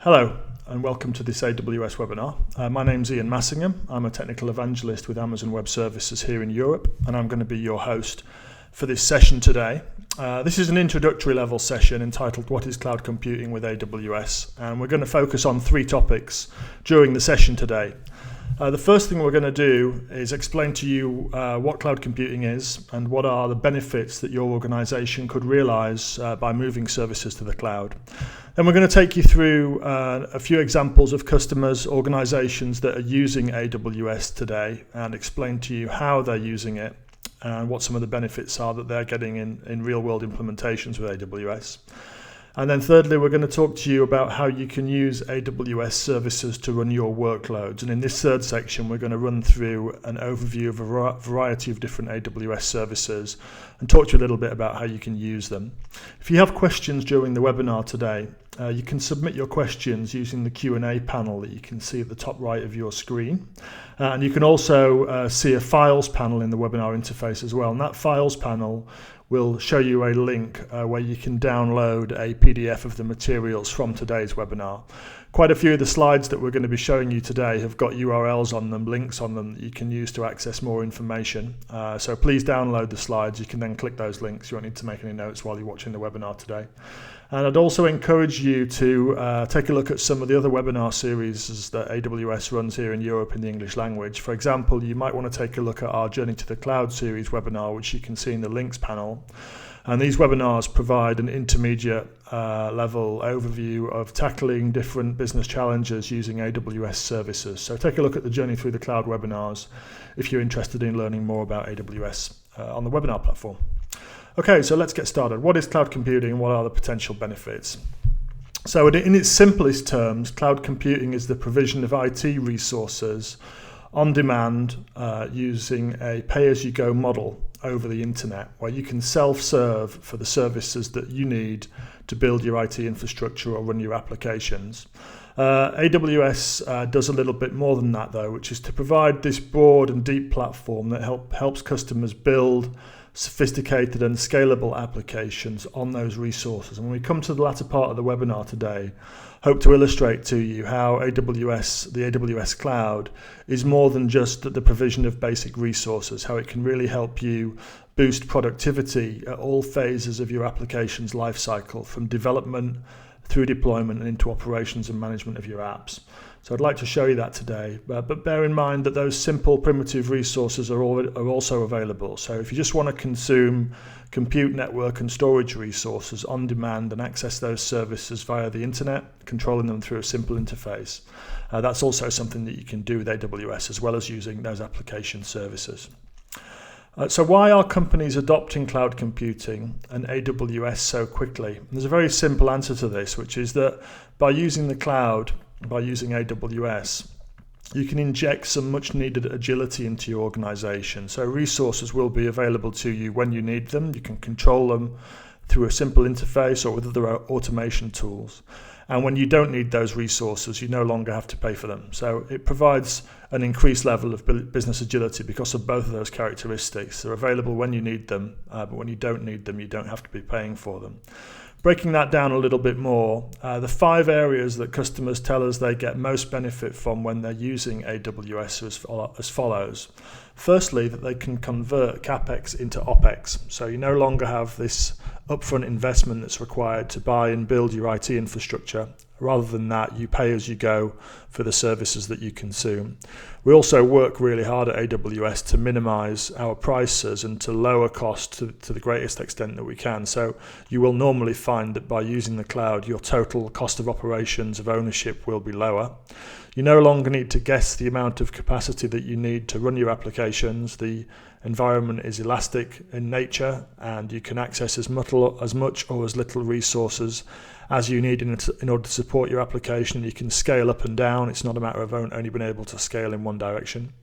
Hello and welcome to this AWS webinar. My name's Ian Massingham. I'm a technical evangelist with Amazon Web Services here in Europe, and I'm going to be your host for this session today. This is an introductory level session entitled What is Cloud Computing with AWS? And we're going to focus on three topics during the session today. The first thing we're going to do is explain to you what cloud computing is and what are the benefits that your organization could realize by moving services to the cloud. Then we're going to take you through a few examples of customers, organizations that are using AWS today and explain to you how they're using it and what some of the benefits are that they're getting in real-world implementations with AWS. And then thirdly, we're going to talk to you about how you can use AWS services to run your workloads. And in this third section, we're going to run through an overview of a variety of different AWS services and talk to you a little bit about how you can use them. If you have questions during the webinar today, you can submit your questions using the Q&A panel that you can see at the top right of your screen. And you can also see a files panel in the webinar interface as well. And that files panel will show you a link where you can download a PDF of the materials from today's webinar. Quite a few of the slides that we're going to be showing you today have got URLs on them, links on them that you can use to access more information. So please download the slides. You can then click those links. You won't need to make any notes while you're watching the webinar today. And I'd also encourage you to take a look at some of the other webinar series that AWS runs here in Europe in the English language. For example, you might want to take a look at our Journey to the Cloud series webinar, which you can see in the links panel. And these webinars provide an intermediate level overview of tackling different business challenges using AWS services. So take a look at the Journey Through the Cloud webinars if you're interested in learning more about AWS on the webinar platform. Okay, so let's get started. What is cloud computing and what are the potential benefits? So in its simplest terms, cloud computing is the provision of IT resources on demand using a pay-as-you-go model over the internet, where you can self-serve for the services that you need to build your IT infrastructure or run your applications. AWS does a little bit more than that, though, which is to provide this broad and deep platform that helps customers build sophisticated and scalable applications on those resources. And when we come to the latter part of the webinar today, hope to illustrate to you how the AWS cloud is more than just the provision of basic resources, how it can really help you boost productivity at all phases of your application's lifecycle, from development through deployment and into operations and management of your apps. So I'd like to show you that today, but bear in mind that those simple primitive resources are also available. So if you just want to consume compute, network and storage resources on demand and access those services via the internet, controlling them through a simple interface, that's also something that you can do with AWS, as well as using those application services. So why are companies adopting cloud computing and AWS so quickly? And there's a very simple answer to this, which is that by using the cloud, by using AWS, you can inject some much needed agility into your organization. So resources will be available to you when you need them. You can control them through a simple interface or with other automation tools. And when you don't need those resources, you no longer have to pay for them. So it provides an increased level of business agility because of both of those characteristics. They're available when you need them, but when you don't need them, you don't have to be paying for them. Breaking that down a little bit more, the 5 areas that customers tell us they get most benefit from when they're using AWS are as follows. Firstly, that they can convert CapEx into OpEx. So you no longer have this upfront investment that's required to buy and build your IT infrastructure. Rather than that, you pay as you go for the services that you consume. We also work really hard at AWS to minimize our prices and to lower costs to the greatest extent that we can. So you will normally find that by using the cloud, your total cost of operations of ownership will be lower. You no longer need to guess the amount of capacity that you need to run your applications. The environment is elastic in nature, and you can access as much or as little resources as you need in order to support your application. You can scale up and down. It's not a matter of only being able to scale in one direction.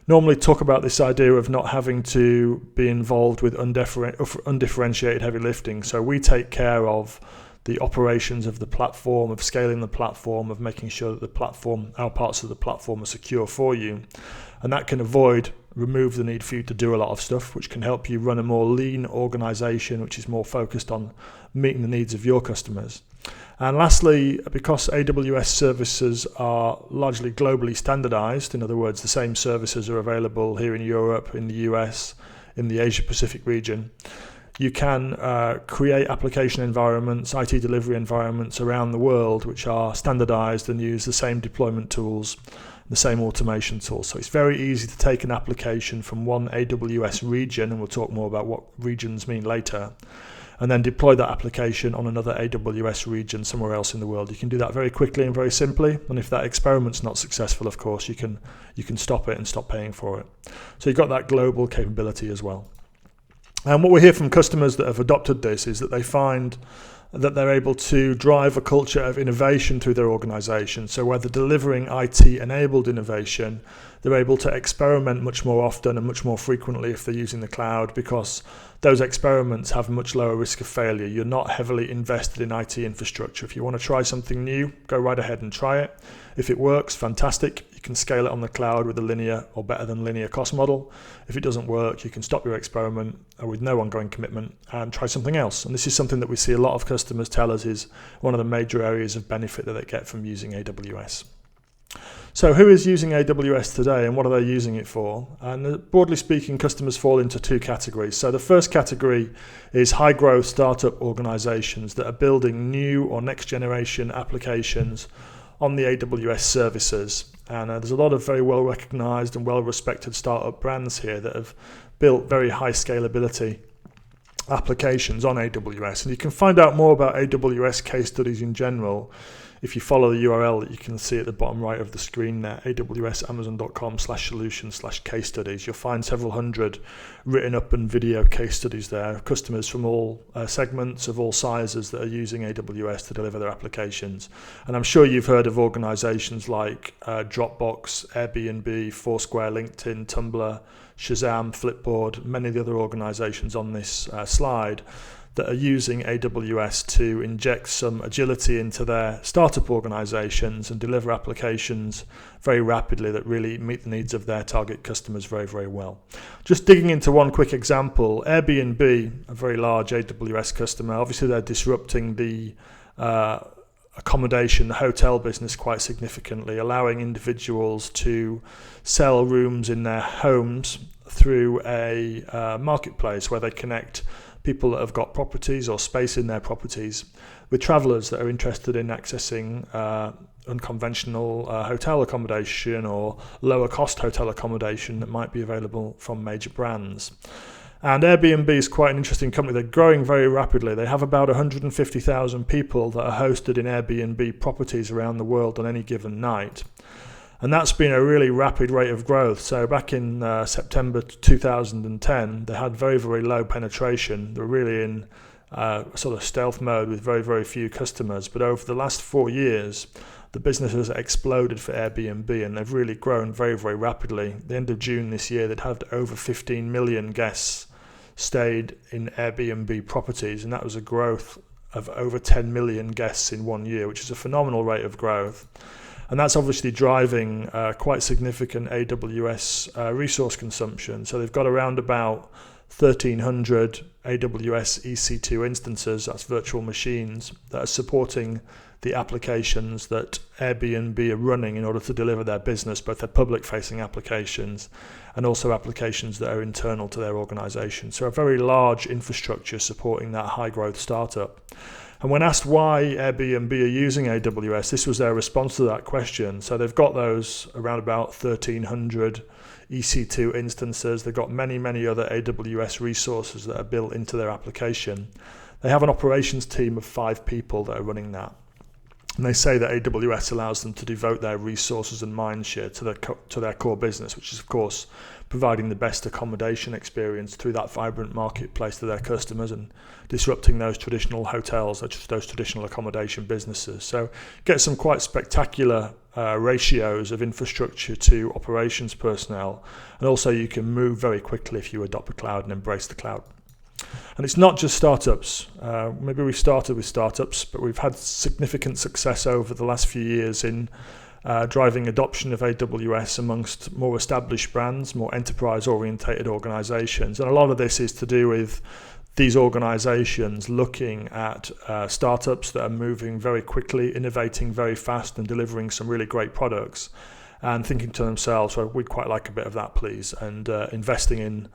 Normally talk about this idea of not having to be involved with undifferentiated heavy lifting. So we take care of the operations of the platform, of scaling the platform, of making sure that the platform, our parts of the platform, are secure for you. And that can remove the need for you to do a lot of stuff, which can help you run a more lean organization, which is more focused on meeting the needs of your customers. And lastly, because AWS services are largely globally standardized, in other words, the same services are available here in Europe, in the US, in the Asia Pacific region, you can create application environments, IT delivery environments around the world which are standardized and use the same deployment tools, the same automation tools. So it's very easy to take an application from one AWS region, and we'll talk more about what regions mean later, and then deploy that application on another AWS region somewhere else in the world. You can do that very quickly and very simply, and if that experiment's not successful, of course, you can stop it and stop paying for it. So you've got that global capability as well. And what we hear from customers that have adopted this is that they find that they're able to drive a culture of innovation through their organization. So where they're delivering IT-enabled innovation, they're able to experiment much more often and much more frequently if they're using the cloud, because those experiments have a much lower risk of failure. You're not heavily invested in IT infrastructure. If you want to try something new, go right ahead and try it. If it works, fantastic. You can scale it on the cloud with a linear or better than linear cost model. If it doesn't work, you can stop your experiment with no ongoing commitment and try something else. And this is something that we see a lot of customers tell us is one of the major areas of benefit that they get from using AWS. So who is using AWS today and what are they using it for? And broadly speaking, customers fall into two categories. So the first category is high growth startup organizations that are building new or next generation applications on the AWS services. And there's a lot of very well recognized and well respected startup brands here that have built very high scalability applications on AWS. And you can find out more about AWS case studies in general if you follow the URL that you can see at the bottom right of the screen there, awsamazon.com/solutions/case studies. You'll find several hundred written up and video case studies there, customers from all segments of all sizes that are using AWS to deliver their applications. And I'm sure you've heard of organizations like Dropbox, Airbnb, Foursquare, LinkedIn, Tumblr, Shazam, Flipboard, many of the other organizations on this slide that are using AWS to inject some agility into their startup organizations and deliver applications very rapidly that really meet the needs of their target customers very, very well. Just digging into one quick example, Airbnb, a very large AWS customer, obviously they're disrupting the accommodation, the hotel business quite significantly, allowing individuals to sell rooms in their homes through a marketplace where they connect people that have got properties or space in their properties with travelers that are interested in accessing unconventional hotel accommodation or lower cost hotel accommodation that might be available from major brands. And Airbnb is quite an interesting company. They're growing very rapidly. They have about 150,000 people that are hosted in Airbnb properties around the world on any given night. And that's been a really rapid rate of growth. So back in September 2010, they had very, very low penetration. They were really in sort of stealth mode with very, very few customers. But over the last 4 years, the business has exploded for Airbnb and they've really grown very, very rapidly. At the end of June this year, they'd had over 15 million guests stayed in Airbnb properties. And that was a growth of over 10 million guests in 1 year, which is a phenomenal rate of growth. And that's obviously driving quite significant AWS resource consumption. So they've got around about 1,300 AWS EC2 instances, that's virtual machines, that are supporting the applications that Airbnb are running in order to deliver their business, both their public-facing applications and also applications that are internal to their organization. So a very large infrastructure supporting that high-growth startup. And when asked why Airbnb are using AWS, this was their response to that question. So they've got those around about 1,300 EC2 instances. They've got many, many other AWS resources that are built into their application. They have an operations team of 5 people that are running that. And they say that AWS allows them to devote their resources and mindshare to their core business, which is, of course, providing the best accommodation experience through that vibrant marketplace to their customers and disrupting those traditional hotels, those traditional accommodation businesses. So get some quite spectacular ratios of infrastructure to operations personnel. And also you can move very quickly if you adopt the cloud and embrace the cloud. And it's not just startups. Maybe we started with startups, but we've had significant success over the last few years in driving adoption of AWS amongst more established brands, more enterprise-orientated organizations. And a lot of this is to do with these organizations looking at startups that are moving very quickly, innovating very fast, and delivering some really great products, and thinking to themselves, well, we'd quite like a bit of that, please, and investing in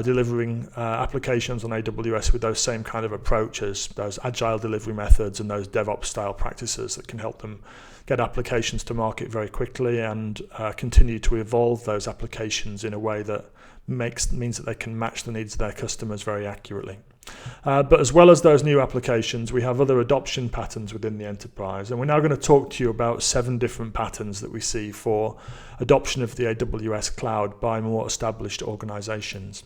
delivering applications on AWS with those same kind of approaches, those agile delivery methods and those DevOps style practices that can help them get applications to market very quickly and continue to evolve those applications in a way that means that they can match the needs of their customers very accurately. But as well as those new applications, we have other adoption patterns within the enterprise. And we're now going to talk to you about 7 different patterns that we see for adoption of the AWS cloud by more established organizations.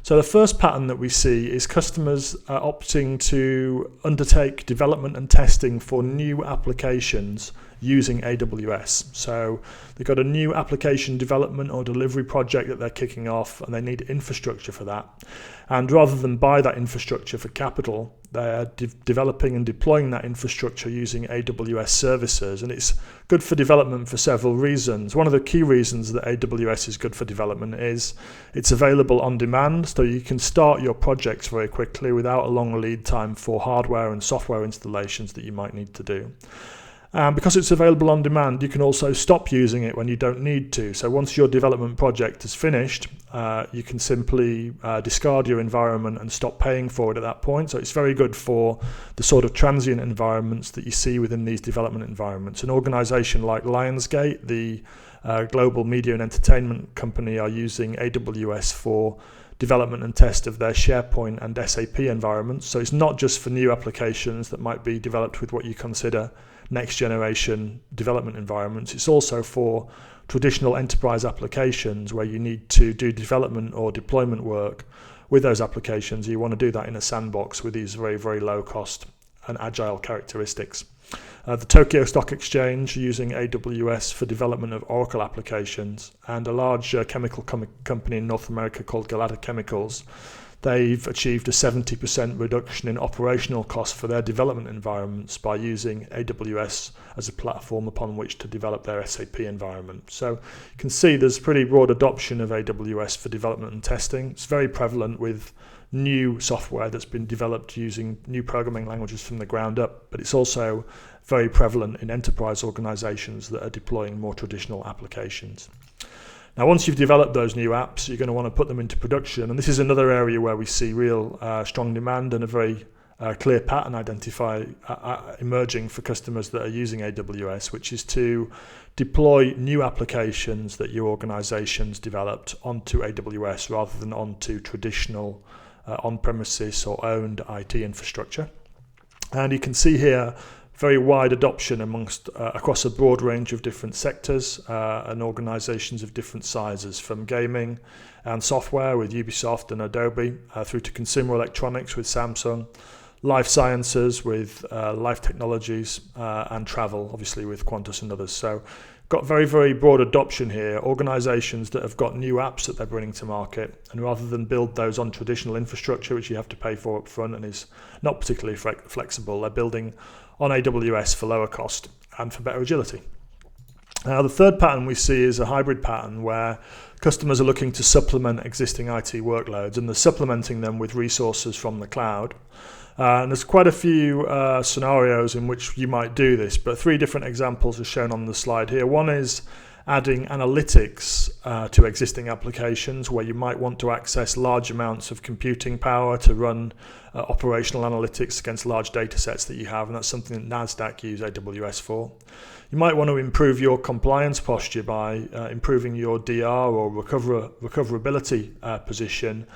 So the first pattern that we see is customers opting to undertake development and testing for new applications using AWS. So they've got a new application development or delivery project that they're kicking off, and they need infrastructure for that. And rather than buy that infrastructure for capital, they're developing and deploying that infrastructure using AWS services. And it's good for development for several reasons. One of the key reasons that AWS is good for development is it's available on demand, so you can start your projects very quickly without a long lead time for hardware and software installations that you might need to do. Because it's available on demand, you can also stop using it when you don't need to. So once your development project is finished, you can simply discard your environment and stop paying for it at that point. So it's very good for the sort of transient environments that you see within these development environments. An organization like Lionsgate, the global media and entertainment company, are using AWS for development and test of their SharePoint and SAP environments. So it's not just for new applications that might be developed with what you consider next generation development environments. It's also for traditional enterprise applications where you need to do development or deployment work with those applications. You want to do that in a sandbox with these very, very low cost and agile characteristics. The Tokyo Stock Exchange using AWS for development of Oracle applications, and a large chemical company in North America called Galata Chemicals. They've achieved a 70% reduction in operational costs for their development environments by using AWS as a platform upon which to develop their SAP environment. So you can see there's pretty broad adoption of AWS for development and testing. It's very prevalent with new software that's been developed using new programming languages from the ground up, but it's also very prevalent in enterprise organizations that are deploying more traditional applications. Now, once you've developed those new apps, you're going to want to put them into production. And this is another area where we see real strong demand and a very clear pattern emerging for customers that are using AWS, which is to deploy new applications that your organizations developed onto AWS rather than onto traditional on-premises or owned IT infrastructure. And you can see here very wide adoption across a broad range of different sectors and organizations of different sizes, from gaming and software with Ubisoft and Adobe, through to consumer electronics with Samsung, life sciences with Life Technologies, and travel, obviously, with Qantas and others. So got very, very broad adoption here. Organizations that have got new apps that they're bringing to market, and rather than build those on traditional infrastructure, which you have to pay for up front and is not particularly flexible, they're building on AWS for lower cost and for better agility. Now, the third pattern we see is a hybrid pattern where customers are looking to supplement existing IT workloads, and they're supplementing them with resources from the cloud. And there's quite a few scenarios in which you might do this, but 3 different examples are shown on the slide here. One is adding analytics to existing applications where you might want to access large amounts of computing power to run operational analytics against large data sets that you have, and that's something that NASDAQ use AWS for. You might want to improve your compliance posture by improving your DR or recoverability position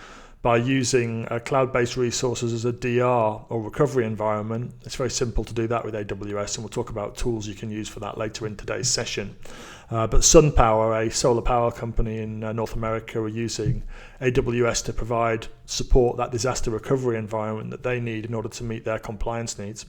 by using cloud-based resources as a DR or recovery environment. It's very simple to do that with AWS, and we'll talk about tools you can use for that later in today's session. But SunPower, a solar power company in North America, are using AWS to provide support, that disaster recovery environment that they need in order to meet their compliance needs.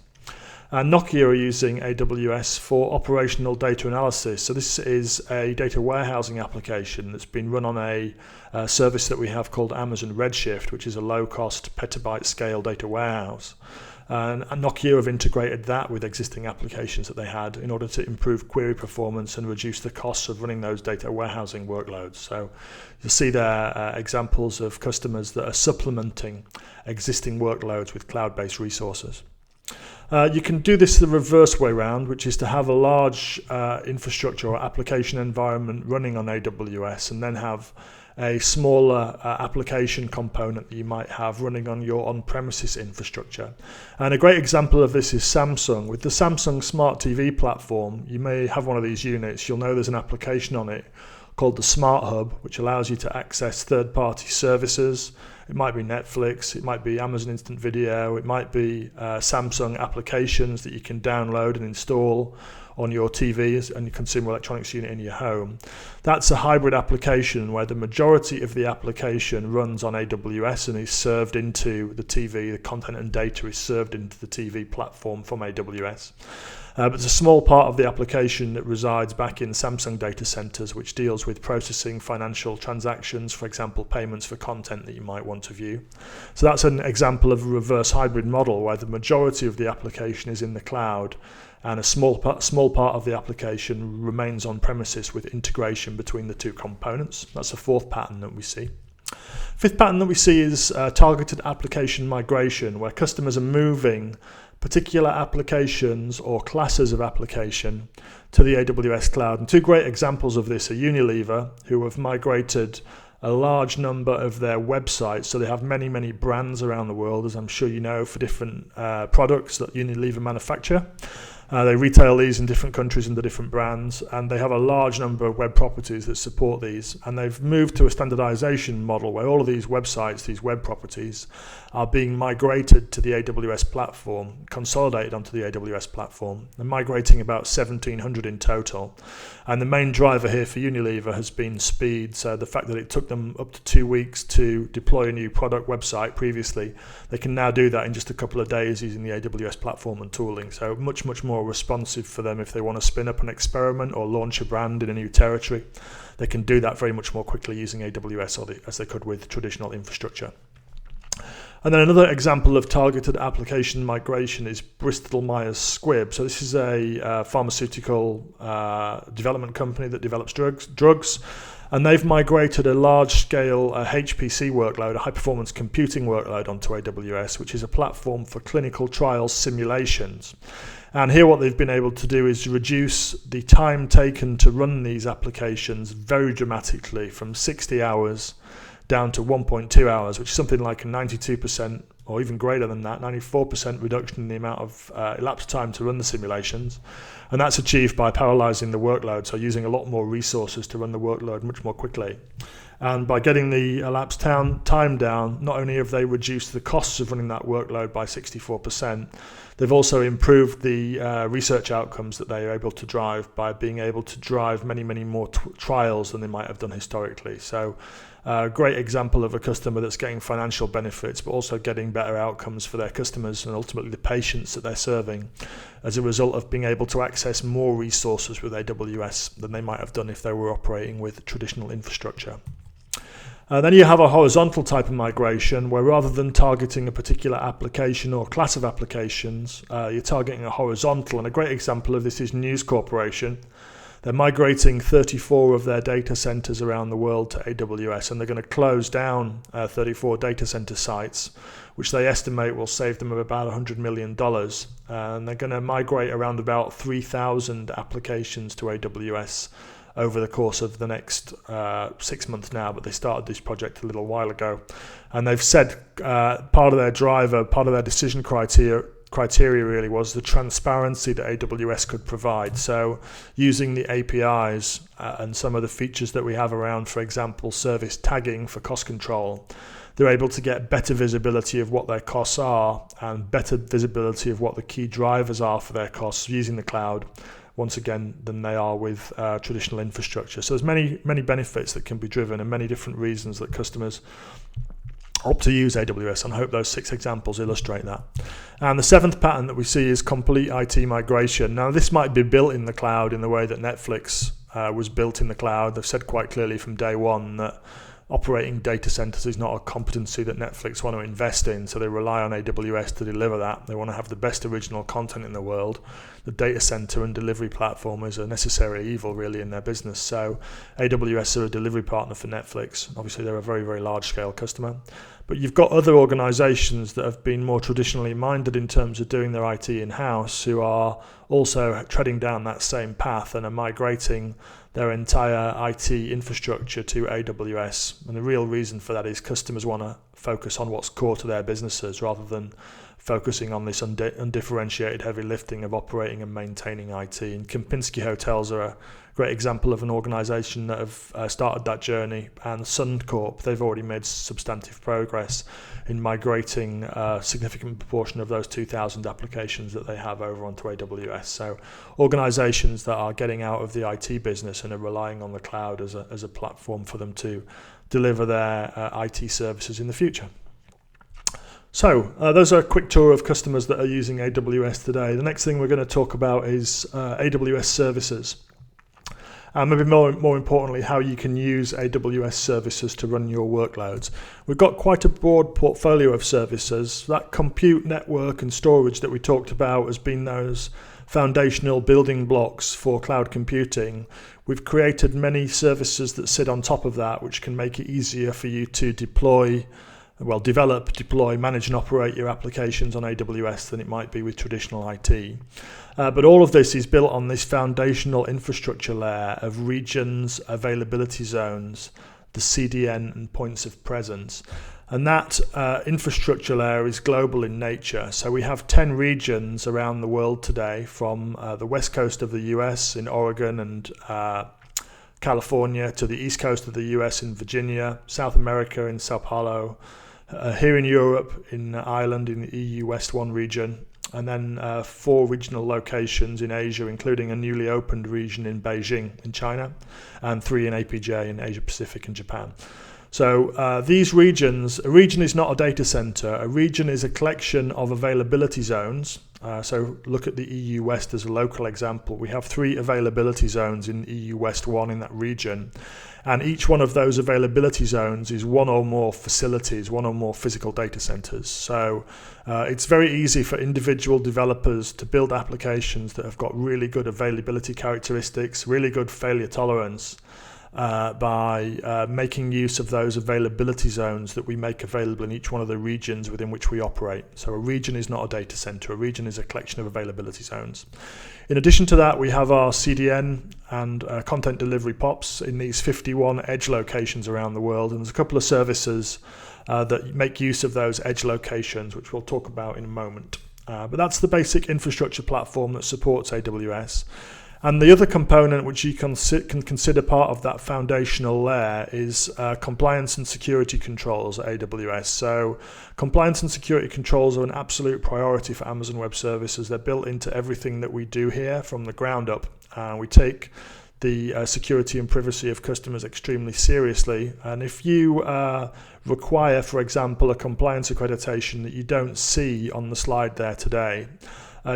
And Nokia are using AWS for operational data analysis. So this is a data warehousing application that's been run on a service that we have called Amazon Redshift, which is a low-cost petabyte scale data warehouse. And Nokia have integrated that with existing applications that they had in order to improve query performance and reduce the costs of running those data warehousing workloads. So you'll see there examples of customers that are supplementing existing workloads with cloud-based resources. You can do this the reverse way around, which is to have a large infrastructure or application environment running on AWS and then have a smaller application component that you might have running on your on-premises infrastructure. And a great example of this is Samsung. With the Samsung Smart TV platform, you may have one of these units. You'll know there's an application on it called the Smart Hub, which allows you to access third-party services. It might be Netflix, it might be Amazon Instant Video, it might be Samsung applications that you can download and install on your TVs and your consumer electronics unit in your home. That's a hybrid application where the majority of the application runs on AWS and is served into the TV. The content and data is served into the TV platform from AWS. But it's a small part of the application that resides back in Samsung data centers, which deals with processing financial transactions, for example, payments for content that you might want to view. So that's an example of a reverse hybrid model where the majority of the application is in the cloud and a small part of the application remains on premises with integration between the two components. That's the fourth pattern that we see. Fifth pattern that we see is targeted application migration, where customers are moving particular applications or classes of application to the AWS cloud. And two great examples of this are Unilever, who have migrated a large number of their websites. So they have many, many brands around the world, as I'm sure you know, for different products that Unilever manufacture. They retail these in different countries under different brands, and they have a large number of web properties that support these. And they've moved to a standardization model where all of these websites, these web properties, are being migrated to the AWS platform, consolidated onto the AWS platform. They're migrating about 1,700 in total. And the main driver here for Unilever has been speed. So the fact that it took them up to 2 weeks to deploy a new product website previously, they can now do that in just a couple of days using the AWS platform and tooling. So much more responsive for them if they want to spin up an experiment or launch a brand in a new territory. They can do that very much more quickly using AWS as they could with traditional infrastructure. And then another example of targeted application migration is Bristol Myers Squibb. So this is a pharmaceutical development company that develops drugs. And they've migrated a large-scale HPC workload, a high-performance computing workload, onto AWS, which is a platform for clinical trial simulations. And here what they've been able to do is reduce the time taken to run these applications very dramatically, from 60 hours down to 1.2 hours, which is something like a 92% or even greater than that, 94% reduction in the amount of elapsed time to run the simulations. And that's achieved by parallelizing the workload, so using a lot more resources to run the workload much more quickly. And by getting the elapsed time down, not only have they reduced the costs of running that workload by 64%, they've also improved the research outcomes that they are able to drive by being able to drive many more trials than they might have done historically. So a great example of a customer that's getting financial benefits, but also getting better outcomes for their customers and ultimately the patients that they're serving as a result of being able to access more resources with AWS than they might have done if they were operating with traditional infrastructure. Then you have a horizontal type of migration where rather than targeting a particular application or class of applications, you're targeting a horizontal. And a great example of this is News Corporation. They're migrating 34 of their data centers around the world to AWS, and they're going to close down 34 data center sites, which they estimate will save them about $100 million. And they're going to migrate around about 3,000 applications to AWS over the course of the next 6 months now, but they started this project a little while ago. And they've said part of their driver, part of their decision criteria really was the transparency that AWS could provide. So using the APIs and some of the features that we have around, for example, service tagging for cost control, they're able to get better visibility of what their costs are and better visibility of what the key drivers are for their costs using the cloud, once again, than they are with traditional infrastructure. So there's many benefits that can be driven and many different reasons that customers opt to use AWS, and I hope those 6 examples illustrate that. And the 7th pattern that we see is complete IT migration. Now this might be built in the cloud in the way that Netflix was built in the cloud. They've said quite clearly from day one that operating data centers is not a competency that Netflix want to invest in, so they rely on AWS to deliver that. They want to have the best original content in the world. The data center and delivery platform is a necessary evil, really, in their business. So AWS are a delivery partner for Netflix. Obviously, they're a very, very large-scale customer. But you've got other organizations that have been more traditionally minded in terms of doing their IT in-house, who are also treading down that same path and are migrating their entire IT infrastructure to AWS. And the real reason for that is customers want to focus on what's core to their businesses rather than focusing on this undifferentiated heavy lifting of operating and maintaining IT. And Kempinski Hotels are a great example of an organization that have started that journey. And Suncorp, they've already made substantive progress in migrating a significant proportion of those 2,000 applications that they have over onto AWS. So organizations that are getting out of the IT business and are relying on the cloud as a platform for them to deliver their IT services in the future. So those are a quick tour of customers that are using AWS today. The next thing we're going to talk about is AWS services. And maybe more importantly, how you can use AWS services to run your workloads. We've got quite a broad portfolio of services. That compute, network and storage that we talked about has been those foundational building blocks for cloud computing. We've created many services that sit on top of that, which can make it easier for you to develop, deploy, manage and operate your applications on AWS than it might be with traditional IT. But all of this is built on this foundational infrastructure layer of regions, availability zones, the CDN and points of presence. And that infrastructure layer is global in nature. So we have 10 regions around the world today, from the west coast of the US in Oregon and California to the east coast of the US in Virginia, South America in Sao Paulo, here in Europe, in Ireland, in the EU West 1 region, and then 4 regional locations in Asia, including a newly opened region in Beijing in China, and 3 in APJ in Asia Pacific and Japan. So these regions, a region is not a data center. A region is a collection of availability zones. So look at the EU West as a local example. We have 3 availability zones in EU West 1 in that region. And each one of those availability zones is one or more facilities, one or more physical data centers. So it's very easy for individual developers to build applications that have got really good availability characteristics, really good failure tolerance, by making use of those availability zones that we make available in each one of the regions within which we operate. So a region is not a data center. A region is a collection of availability zones. In addition to that, we have our CDN and content delivery POPs in these 51 edge locations around the world. And there's a couple of services that make use of those edge locations, which we'll talk about in a moment. But that's the basic infrastructure platform that supports AWS. And the other component which you can consider part of that foundational layer is compliance and security controls at AWS. So compliance and security controls are an absolute priority for Amazon Web Services. They're built into everything that we do here from the ground up. We take the security and privacy of customers extremely seriously. And if you require, for example, a compliance accreditation that you don't see on the slide there today,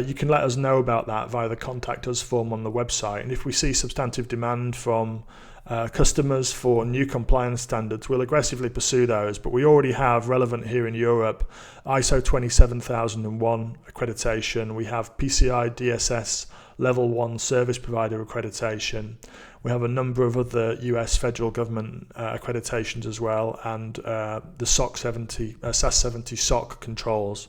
you can let us know about that via the Contact Us form on the website. And if we see substantive demand from customers for new compliance standards, we'll aggressively pursue those. But we already have relevant here in Europe ISO 27001 accreditation. We have PCI DSS Level 1 service provider accreditation. We have a number of other US federal government accreditations as well, and the SAS 70 SOC controls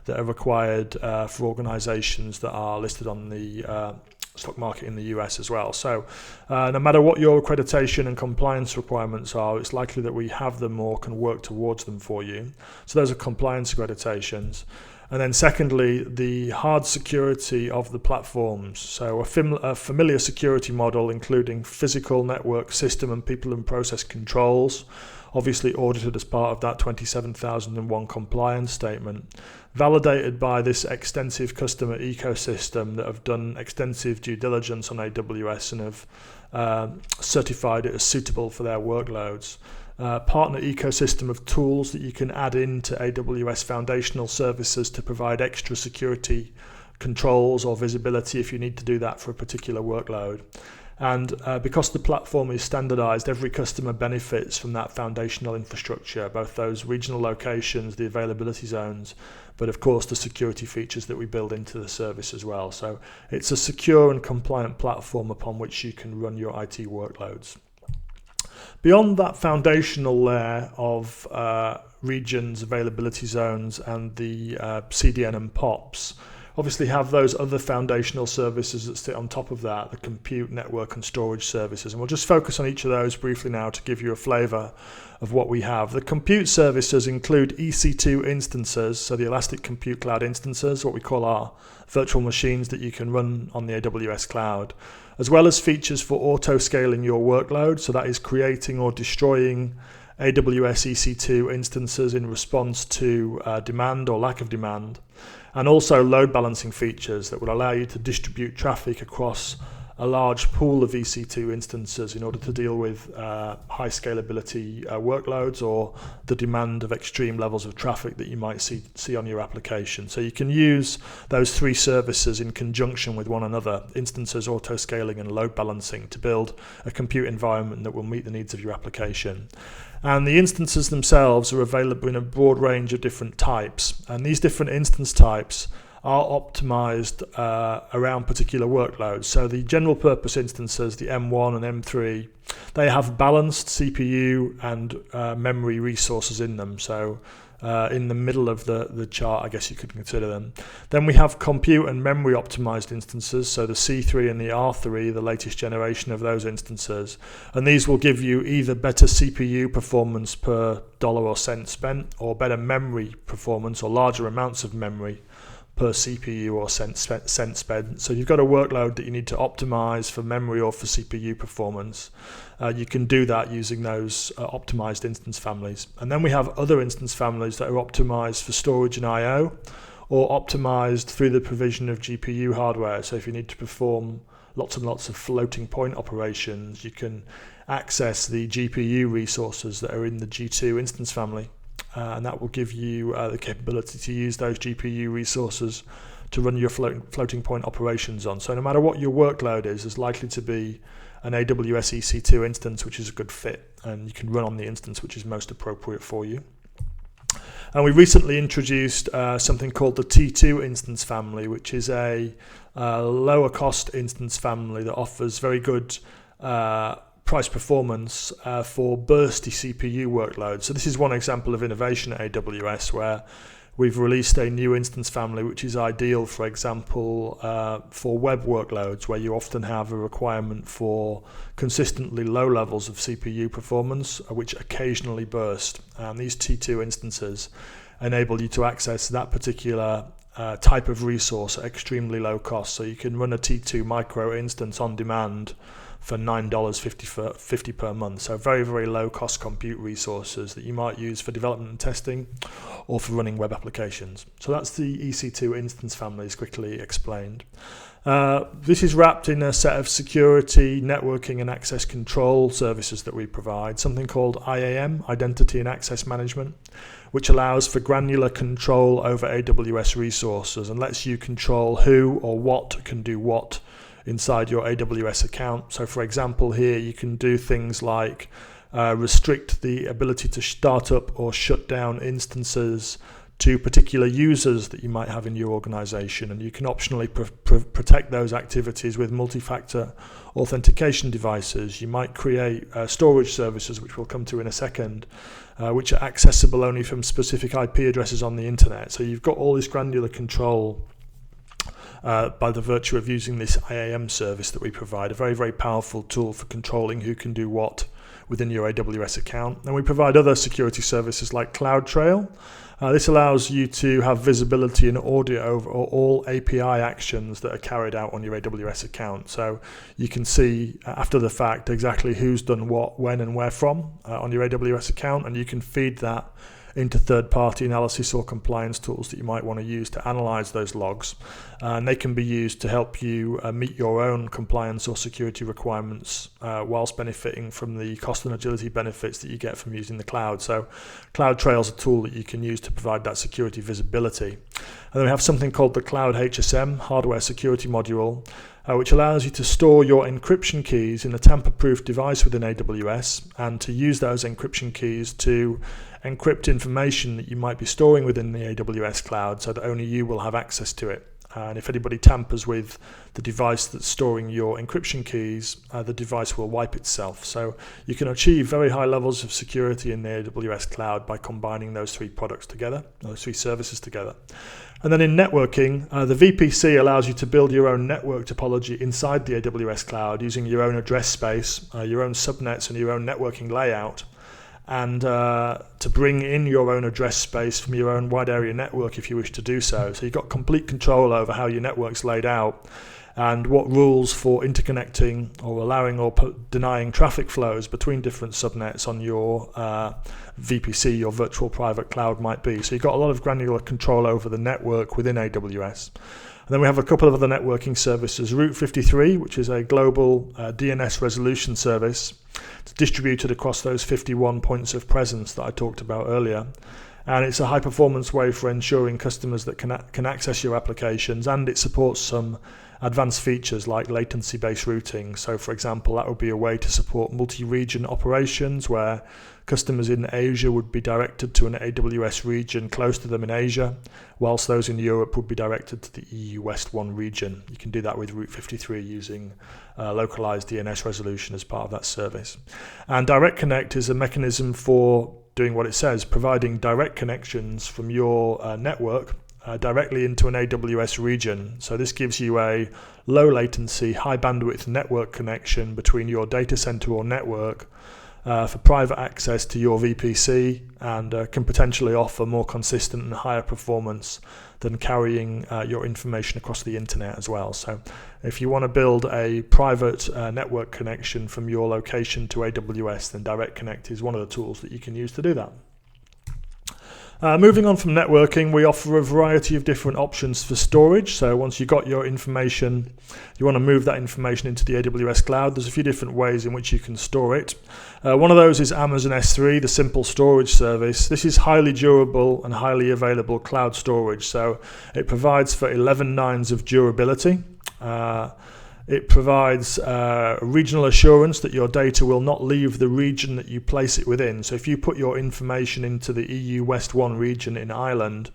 that are required for organizations that are listed on the stock market in the US as well. So no matter what your accreditation and compliance requirements are, it's likely that we have them or can work towards them for you. So those are compliance accreditations. And then secondly, the hard security of the platforms. So a familiar security model, including physical, network, system and people and process controls, obviously audited as part of that 27001 compliance statement, validated by this extensive customer ecosystem that have done extensive due diligence on AWS and have certified it as suitable for their workloads. Partner ecosystem of tools that you can add into AWS foundational services to provide extra security controls or visibility if you need to do that for a particular workload. And because the platform is standardized, every customer benefits from that foundational infrastructure, both those regional locations, the availability zones, but of course the security features that we build into the service as well. So it's a secure and compliant platform upon which you can run your IT workloads. Beyond that foundational layer of regions, availability zones, and the CDN and POPs, obviously have those other foundational services that sit on top of that, the compute, network, and storage services. And we'll just focus on each of those briefly now to give you a flavor of what we have. The compute services include EC2 instances, so the Elastic Compute Cloud instances, what we call our virtual machines that you can run on the AWS cloud, as well as features for auto-scaling your workload, so that is creating or destroying AWS EC2 instances in response to demand or lack of demand, and also load balancing features that will allow you to distribute traffic across a large pool of EC2 instances in order to deal with high scalability workloads or the demand of extreme levels of traffic that you might see on your application. So you can use those three services in conjunction with one another, instances, auto-scaling, and load balancing, to build a compute environment that will meet the needs of your application. And the instances themselves are available in a broad range of different types. And these different instance types are optimized around particular workloads. So the general purpose instances, the M1 and M3, they have balanced CPU and memory resources in them. So in the middle of the chart, I guess you could consider them. Then we have compute and memory optimized instances, so the C3 and the R3, the latest generation of those instances. And these will give you either better CPU performance per dollar or cent spent, or better memory performance or larger amounts of memory per CPU or cent spent. So you've got a workload that you need to optimize for memory or for CPU performance. You can do that using those optimized instance families. And then we have other instance families that are optimized for storage and I/O, or optimized through the provision of GPU hardware. So if you need to perform lots and lots of floating point operations, you can access the GPU resources that are in the G2 instance family. And that will give you the capability to use those GPU resources to run your floating point operations on. So no matter what your workload is, there's likely to be an AWS EC2 instance which is a good fit, and you can run on the instance which is most appropriate for you. And we recently introduced something called the T2 instance family, which is a lower cost instance family that offers very good price performance for bursty CPU workloads. So this is one example of innovation at AWS, where we've released a new instance family which is ideal, for example, for web workloads, where you often have a requirement for consistently low levels of CPU performance, which occasionally burst. And these T2 instances enable you to access that particular type of resource at extremely low cost. So you can run a T2 micro instance on demand for $9.50 per month. So very, very low cost compute resources that you might use for development and testing or for running web applications. So that's the EC2 instance families quickly explained. This is wrapped in a set of security, networking, and access control services that we provide, something called IAM, Identity and Access Management, which allows for granular control over AWS resources and lets you control who or what can do what inside your AWS account. So for example, here you can do things like restrict the ability to start up or shut down instances to particular users that you might have in your organization, and you can optionally protect those activities with multi-factor authentication devices. You might create storage services, which we'll come to in a second, which are accessible only from specific IP addresses on the internet. So you've got all this granular control by the virtue of using this IAM service that we provide, a very, very powerful tool for controlling who can do what within your AWS account. And we provide other security services like CloudTrail. This allows you to have visibility and audit over all API actions that are carried out on your AWS account. So you can see after the fact exactly who's done what, when, and where from on your AWS account, and you can feed that into third-party analysis or compliance tools that you might want to use to analyze those logs. And they can be used to help you meet your own compliance or security requirements whilst benefiting from the cost and agility benefits that you get from using the cloud. So CloudTrail is a tool that you can use to provide that security visibility. And then we have something called the Cloud HSM, Hardware Security Module, which allows you to store your encryption keys in a tamper-proof device within AWS and to use those encryption keys to encrypt information that you might be storing within the AWS cloud so that only you will have access to it. And if anybody tampers with the device that's storing your encryption keys, the device will wipe itself. So you can achieve very high levels of security in the AWS cloud by combining those three products together, those three services together. And then in networking, the VPC allows you to build your own network topology inside the AWS cloud using your own address space, your own subnets and your own networking layout. And to bring in your own address space from your own wide area network if you wish to do so. So you've got complete control over how your network's laid out and what rules for interconnecting or allowing or denying traffic flows between different subnets on your VPC, your virtual private cloud might be. So you've got a lot of granular control over the network within AWS. And then we have a couple of other networking services. Route 53, which is a global DNS resolution service. It's distributed across those 51 points of presence that I talked about earlier. And it's a high-performance way for ensuring customers that can access your applications, and it supports some advanced features like latency-based routing. So, for example, that would be a way to support multi-region operations where customers in Asia would be directed to an AWS region close to them in Asia, whilst those in Europe would be directed to the EU West 1 region. You can do that with Route 53 using localized DNS resolution as part of that service. And Direct Connect is a mechanism for doing what it says, providing direct connections from your network directly into an AWS region. So this gives you a low latency, high bandwidth network connection between your data center or network for private access to your VPC, and can potentially offer more consistent and higher performance than carrying your information across the internet as well. So if you want to build a private network connection from your location to AWS, then Direct Connect is one of the tools that you can use to do that. Moving on from networking, we offer a variety of different options for storage. So once you've got your information, you want to move that information into the AWS cloud. There's a few different ways in which you can store it. One of those is Amazon S3, the simple storage service. This is highly durable and highly available cloud storage. So it provides for 11 nines of durability. It provides regional assurance that your data will not leave the region that you place it within. So if you put your information into the EU West 1 region in Ireland,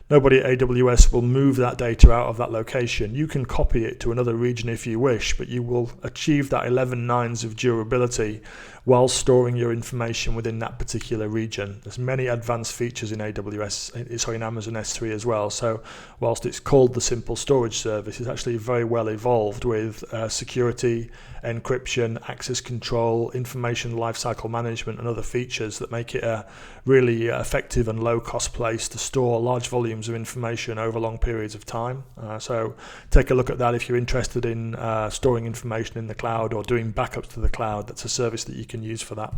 nobody at AWS will move that data out of that location. You can copy it to another region if you wish, but you will achieve that 11 nines of durability while storing your information within that particular region. There's many advanced features in Amazon S3 as well. So whilst it's called the simple storage service, it's actually very well evolved with security, encryption, access control, information lifecycle management, and other features that make it a really effective and low-cost place to store large volumes of information over long periods of time. So take a look at that if you're interested in storing information in the cloud or doing backups to the cloud. That's a service that you can use for that.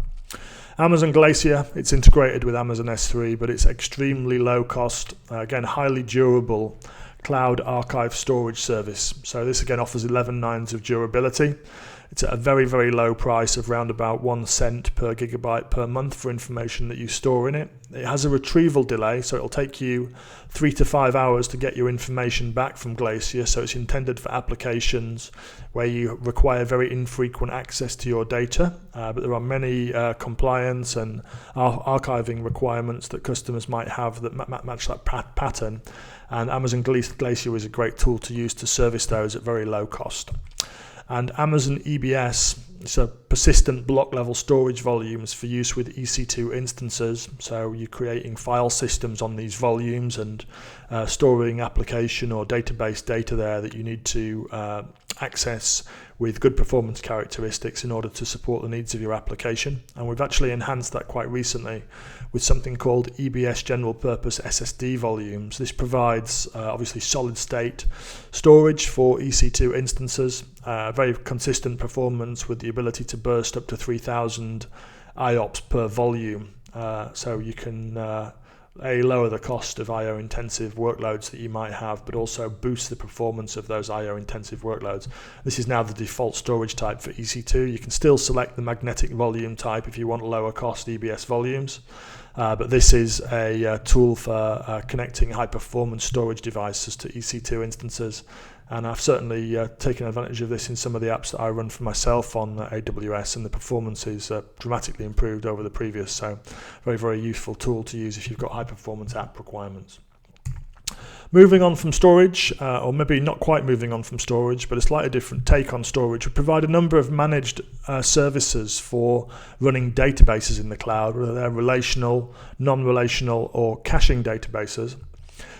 Amazon Glacier, it's integrated with Amazon S3, but it's extremely low cost, again highly durable cloud archive storage service. So this again offers 11 nines of durability. It's at a very, very low price of around about 1 cent per gigabyte per month for information that you store in it. It has a retrieval delay, so it'll take you 3 to 5 hours to get your information back from Glacier. So it's intended for applications where you require very infrequent access to your data, but there are many compliance and archiving requirements that customers might have that match that pattern. And Amazon Glacier is a great tool to use to service those at very low cost. And Amazon EBS, it's a persistent block level storage volumes for use with EC2 instances. So you're creating file systems on these volumes and storing application or database data there that you need to access with good performance characteristics in order to support the needs of your application. And we've actually enhanced that quite recently with something called EBS General Purpose SSD volumes. This provides obviously solid state storage for EC2 instances, very consistent performance with the ability to burst up to 3,000 IOPS per volume. So you can lower the cost of I/O intensive workloads that you might have, but also boost the performance of those I/O intensive workloads. This is now the default storage type for EC2. You can still select the magnetic volume type if you want lower cost EBS volumes, but this is a tool for connecting high performance storage devices to EC2 instances. And I've certainly taken advantage of this in some of the apps that I run for myself on AWS, and the performance is dramatically improved over the previous. So very, very useful tool to use if you've got high performance app requirements. Moving on from storage, or maybe not quite moving on from storage, but a slightly different take on storage, we provide a number of managed services for running databases in the cloud, whether they're relational, non-relational, or caching databases.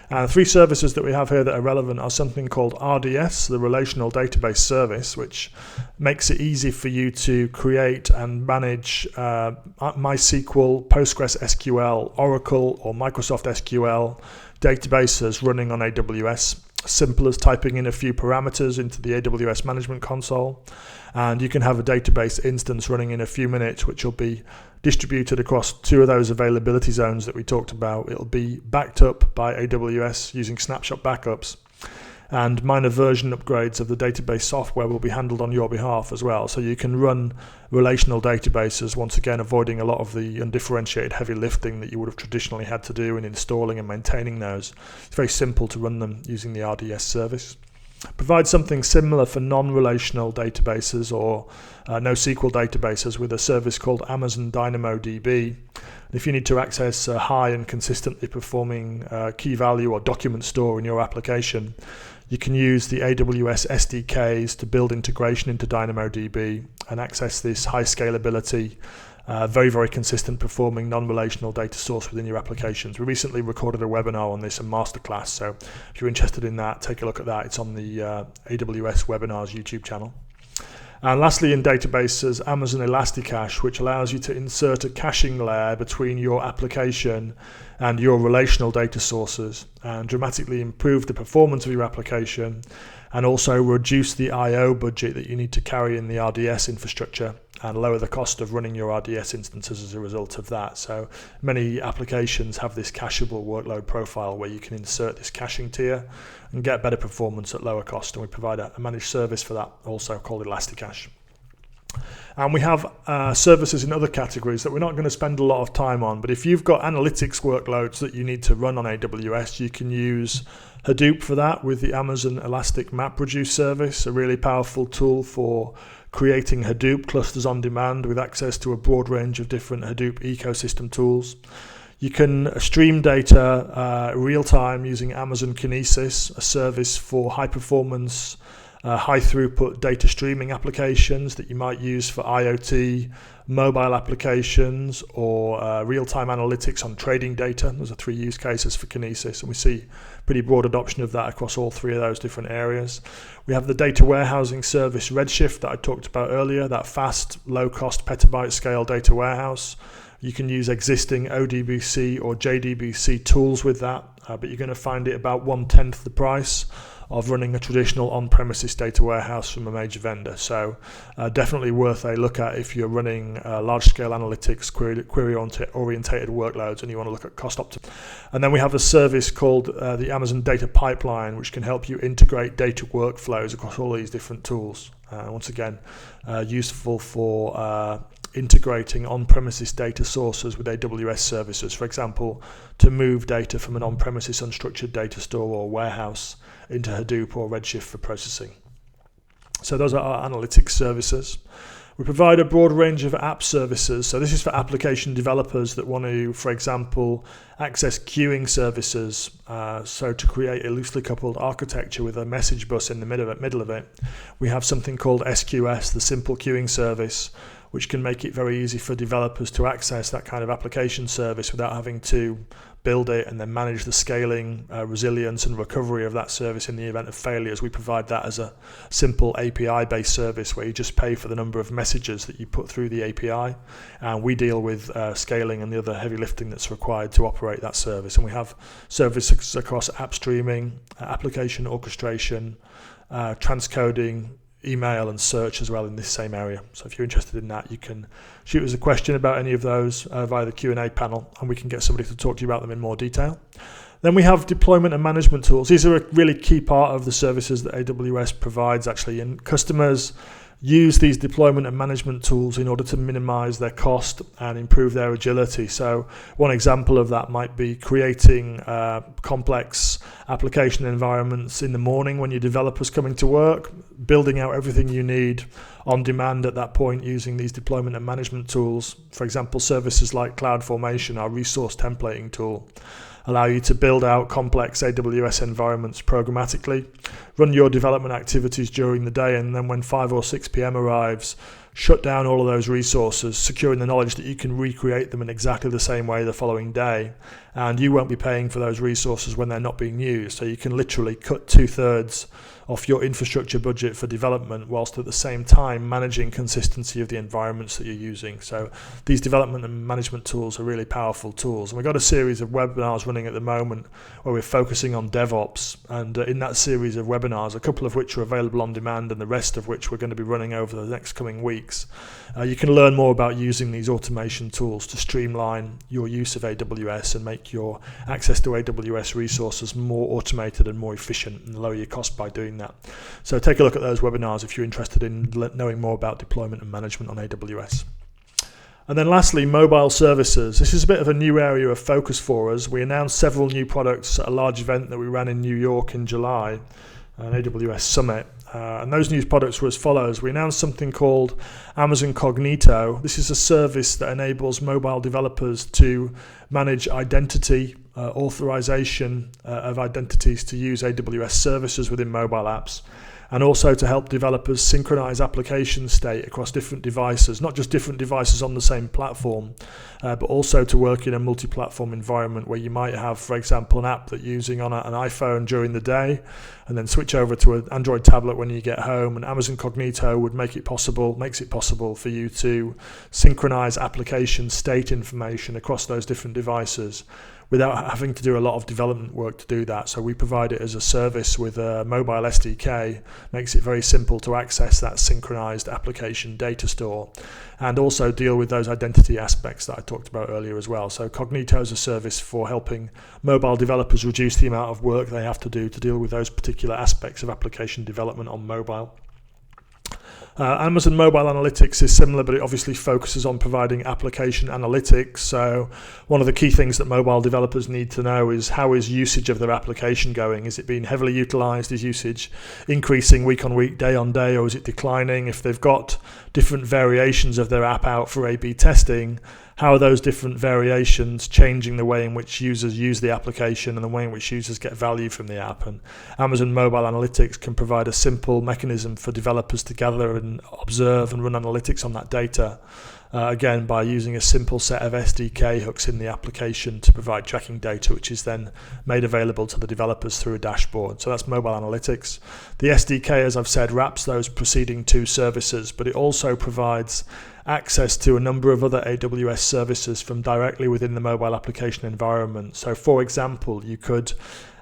And the three services that we have here that are relevant are something called RDS, the Relational Database Service, which makes it easy for you to create and manage MySQL, PostgreSQL, Oracle, or Microsoft SQL databases running on AWS. Simple as typing in a few parameters into the AWS Management Console, and you can have a database instance running in a few minutes, which will be distributed across two of those availability zones that we talked about. It'll be backed up by AWS using snapshot backups, and minor version upgrades of the database software will be handled on your behalf as well. So you can run relational databases, once again avoiding a lot of the undifferentiated heavy lifting that you would have traditionally had to do in installing and maintaining those. It's very simple to run them using the RDS service. Provide something similar for non-relational databases or NoSQL databases with a service called Amazon DynamoDB. If you need to access a high and consistently performing key value or document store in your application, you can use the AWS SDKs to build integration into DynamoDB and access this high scalability, very, very consistent performing non-relational data source within your applications. We recently recorded a webinar on this, a masterclass, so if you're interested in that, take a look at that. It's on the AWS Webinars YouTube channel. And lastly, in databases, Amazon Elasticache, which allows you to insert a caching layer between your application and your relational data sources and dramatically improve the performance of your application, and also reduce the I/O budget that you need to carry in the RDS infrastructure and lower the cost of running your RDS instances as a result of that. So many applications have this cacheable workload profile where you can insert this caching tier and get better performance at lower cost, and we provide a managed service for that also called Elasticache. And we have services in other categories that we're not going to spend a lot of time on, but if you've got analytics workloads that you need to run on AWS, you can use Hadoop for that with the Amazon Elastic MapReduce service, a really powerful tool for creating Hadoop clusters on demand with access to a broad range of different Hadoop ecosystem tools. You can stream data real-time using Amazon Kinesis, a service for high-performance, high-throughput data streaming applications that you might use for IoT, mobile applications, or real-time analytics on trading data. Those are three use cases for Kinesis, and we see pretty broad adoption of that across all three of those different areas. We have the data warehousing service Redshift that I talked about earlier, that fast, low-cost petabyte scale data warehouse. You can use existing ODBC or JDBC tools with that, but you're going to find it about 1/10 the price of running a traditional on-premises data warehouse from a major vendor. So definitely worth a look at if you're running large-scale analytics, query-orientated workloads, and you want to look at cost optimization. And then we have a service called the Amazon Data Pipeline, which can help you integrate data workflows across all these different tools. Once again, useful for integrating on-premises data sources with AWS services, for example, to move data from an on-premises unstructured data store or warehouse into Hadoop or Redshift for processing. So those are our analytics services. We provide a broad range of app services. So this is for application developers that want to, for example, access queuing services. So to create a loosely coupled architecture with a message bus in the middle of it, we have something called SQS, the Simple Queuing Service, which can make it very easy for developers to access that kind of application service without having to build it and then manage the scaling, resilience and recovery of that service in the event of failures. We provide that as a simple API-based service where you just pay for the number of messages that you put through the API, and we deal with scaling and the other heavy lifting that's required to operate that service. And we have services across app streaming, application orchestration, transcoding, email and search as well in this same area. So if you're interested in that, you can shoot us a question about any of those via the Q&A panel, and we can get somebody to talk to you about them in more detail. Then we have deployment and management tools. These are a really key part of the services that AWS provides actually, and customers use these deployment and management tools in order to minimize their cost and improve their agility. So one example of that might be creating complex application environments in the morning when your developers coming to work, building out everything you need on demand at that point using these deployment and management tools. For example, services like CloudFormation, our resource templating tool, allow you to build out complex AWS environments programmatically, run your development activities during the day, and then when 5 or 6 p.m. arrives, shut down all of those resources, securing the knowledge that you can recreate them in exactly the same way the following day. And you won't be paying for those resources when they're not being used. So you can literally cut 2/3 off your infrastructure budget for development, whilst at the same time managing consistency of the environments that you're using. So these development and management tools are really powerful tools. And we've got a series of webinars running at the moment where we're focusing on DevOps. And in that series of webinars, a couple of which are available on demand and the rest of which we're going to be running over the next coming weeks, you can learn more about using these automation tools to streamline your use of AWS and make your access to AWS resources more automated and more efficient, and lower your cost by doing that. So take a look at those webinars if you're interested in knowing more about deployment and management on AWS. And then lastly, mobile services. This is a bit of a new area of focus for us. We announced several new products at a large event that we ran in New York in July, an AWS Summit. And those new products were as follows. We announced something called Amazon Cognito. This is a service that enables mobile developers to manage identity, authorization of identities to use AWS services within mobile apps, and also to help developers synchronize application state across different devices, not just different devices on the same platform, but also to work in a multi-platform environment where you might have, for example, an app that you're using on an iPhone during the day, and then switch over to an Android tablet when you get home. And Amazon Cognito would makes it possible for you to synchronize application state information across those different devices without having to do a lot of development work to do that. So we provide it as a service with a mobile SDK, makes it very simple to access that synchronized application data store, and also deal with those identity aspects that I talked about earlier as well. So Cognito is a service for helping mobile developers reduce the amount of work they have to do to deal with those particular aspects of application development on mobile. Amazon Mobile Analytics is similar, but it obviously focuses on providing application analytics. So one of the key things that mobile developers need to know is, how is usage of their application going? Is it being heavily utilized? Is usage increasing week on week, day on day, or is it declining? If they've got different variations of their app out for A/B testing, how are those different variations changing the way in which users use the application and the way in which users get value from the app? And Amazon Mobile Analytics can provide a simple mechanism for developers to gather and observe and run analytics on that data, again by using a simple set of SDK hooks in the application to provide tracking data, which is then made available to the developers through a dashboard. So that's mobile analytics. The SDK, as I've said, wraps those preceding two services, but it also provides access to a number of other AWS services from directly within the mobile application environment. So for example, you could